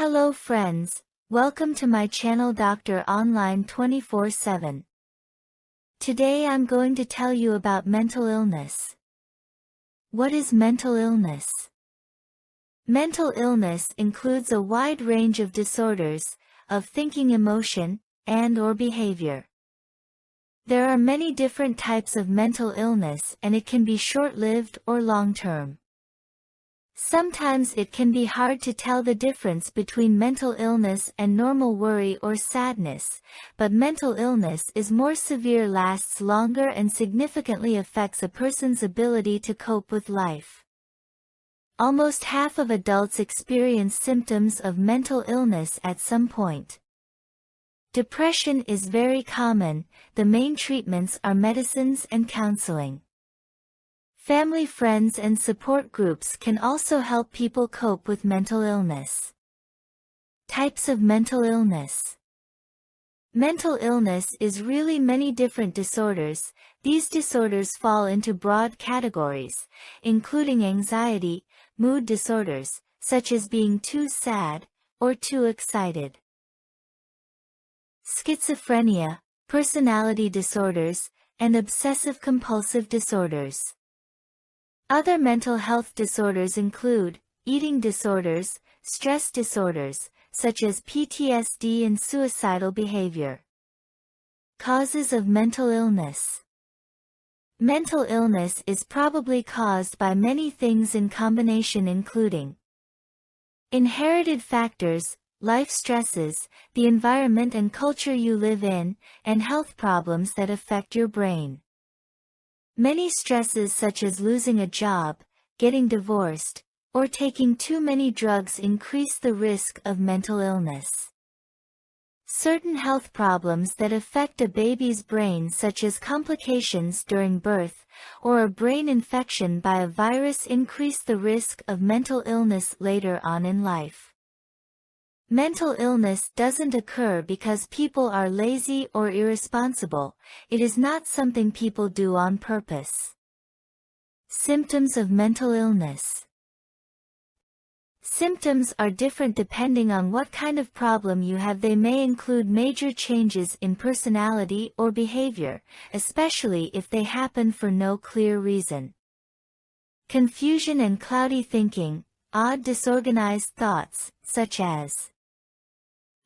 Hello friends, welcome to my channel Dr. Online 24/7. Today I'm going to tell you about mental illness. What is mental illness? Mental illness includes a wide range of disorders, of thinking, emotion, and/or behavior. There are many different types of mental illness and it can be short-lived or long-term. Sometimes it can be hard to tell the difference between mental illness and normal worry or sadness, but mental illness is more severe, lasts longer, and significantly affects a person's ability to cope with life. Almost half of adults experience symptoms of mental illness at some point. Depression is very common. The main treatments are medicines and counseling. Family, friends, and support groups can also help people cope with mental illness. Types of mental illness. Mental illness is really many different disorders. These disorders fall into broad categories, including anxiety, mood disorders, such as being too sad or too excited, schizophrenia, personality disorders, and obsessive-compulsive disorders. Other mental health disorders include eating disorders, stress disorders, such as PTSD, and suicidal behavior. Causes of mental illness. Mental illness is probably caused by many things in combination, including inherited factors, life stresses, the environment and culture you live in, and health problems that affect your brain. Many stresses such as losing a job, getting divorced, or taking too many drugs increase the risk of mental illness. Certain health problems that affect a baby's brain, such as complications during birth, or a brain infection by a virus, increase the risk of mental illness later on in life. Mental illness doesn't occur because people are lazy or irresponsible. It is not something people do on purpose. Symptoms of mental illness. Symptoms are different depending on what kind of problem you have. They may include major changes in personality or behavior, especially if they happen for no clear reason. Confusion and cloudy thinking, odd, disorganized thoughts, such as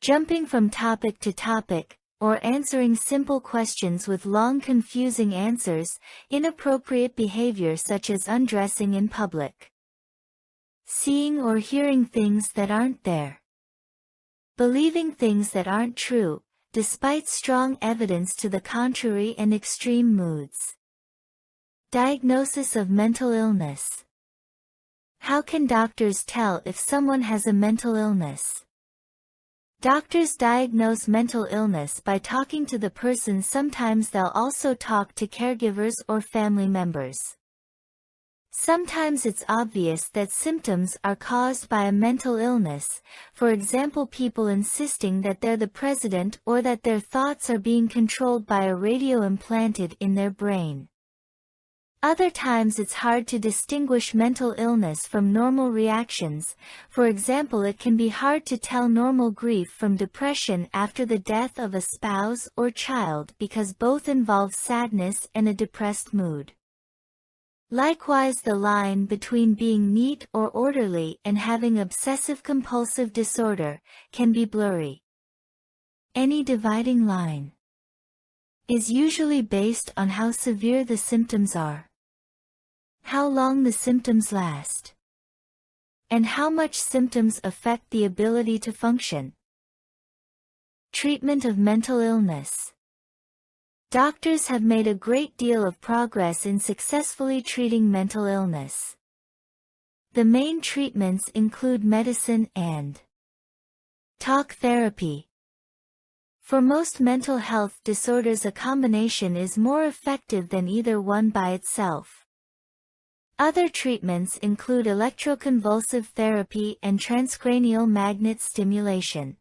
jumping from topic to topic, or answering simple questions with long confusing answers, inappropriate behavior such as undressing in public, seeing or hearing things that aren't there, believing things that aren't true, despite strong evidence to the contrary, and extreme moods. Diagnosis of mental illness. How can doctors tell if someone has a mental illness? Doctors diagnose mental illness by talking to the person. Sometimes they'll also talk to caregivers or family members. Sometimes it's obvious that symptoms are caused by a mental illness, for example, people insisting that they're the president or that their thoughts are being controlled by a radio implanted in their brain. Other times it's hard to distinguish mental illness from normal reactions. For example, it can be hard to tell normal grief from depression after the death of a spouse or child because both involve sadness and a depressed mood. Likewise, the line between being neat or orderly and having obsessive-compulsive disorder can be blurry. Any dividing line is usually based on how severe the symptoms are, how long the symptoms last, and how much symptoms affect the ability to function. Treatment of mental illness. Doctors have made a great deal of progress in successfully treating mental illness. The main treatments include medicine and talk therapy. For most mental health disorders, a combination is more effective than either one by itself. Other treatments include electroconvulsive therapy and transcranial magnet stimulation.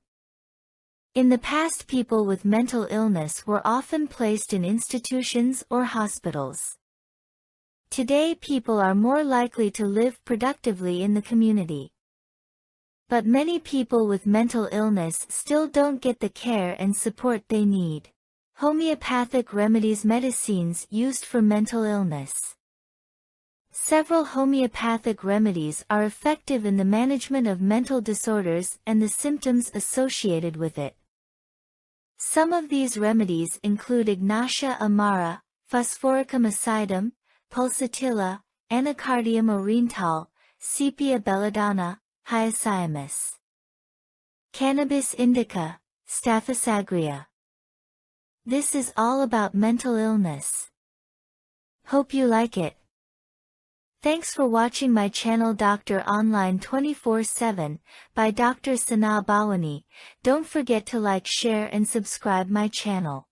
In the past, people with mental illness were often placed in institutions or hospitals. Today, people are more likely to live productively in the community. But many people with mental illness still don't get the care and support they need. Homeopathic remedies, medicines used for mental illness. Several homeopathic remedies are effective in the management of mental disorders and the symptoms associated with it. Some of these remedies include Ignatia amara, Phosphoricum acidum, Pulsatilla, Anacardium oriental, Sepia belladonna, Hyoscyamus. Cannabis indica, Staphysagria. This is all about mental illness. Hope you like it. Thanks for watching my channel Doctor Online 24/7 by Dr. Sana Bawani. Don't forget to like, share and subscribe my channel.